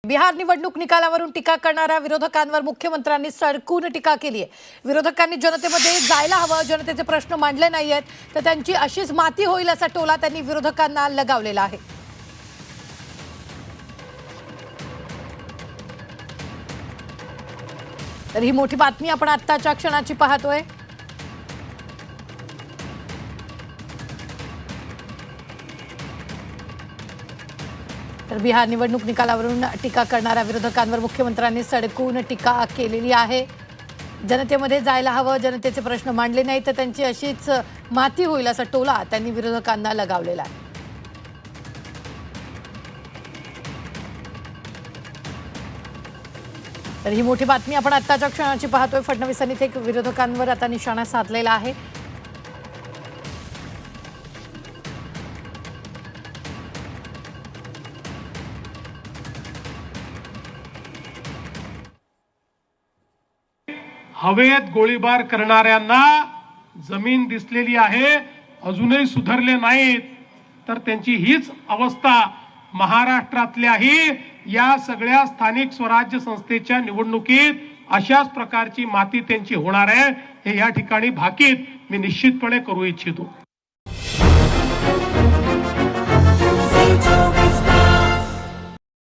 बिहार निवडणूक निकालावरून टीका करणाऱ्या विरोधकांवर मुख्यमंत्र्यांनी सडकून टीका केली आहे। विरोधकांनी जनतेमध्ये जायला हवं, जनतेचे प्रश्न मांडले नाहीयेत तर त्यांची अशीच माती होईल असा टोला त्यांनी विरोधकांना लगावलेला आहे। तर ही मोठी बातमी आपण आत्ताच्या क्षणाची पाहतोय। तर बिहार निवडणूक निकालावरून टीका करणाऱ्या विरोधकांवर मुख्यमंत्र्यांनी सडकून टीका केलेली आहे। जनतेमध्ये जायला हवं, जनतेचे प्रश्न मांडले नाही तर त्यांची अशीच माती होईल असा टोला त्यांनी विरोधकांना लगावलेला आहे। तर ही मोठी बातमी आपण आत्ताच्या क्षणाची पाहतोय। फडणवीसांनी थेट विरोधकांवर आता निशाणा साधलेला आहे। हवेत गोळीबार करणाऱ्यांना जमीन दिसलेली आहे, अजूनही सुधारले नाहीत तर त्यांची हीच अवस्था महाराष्ट्रातल्याही या सगळ्या स्थानिक स्वराज्य संस्थेच्या निवडणुकीत अशाच प्रकारची माती त्यांची होणार आहे हे या ठिकाणी भाकीत मी निश्चितपणे करू इच्छितो।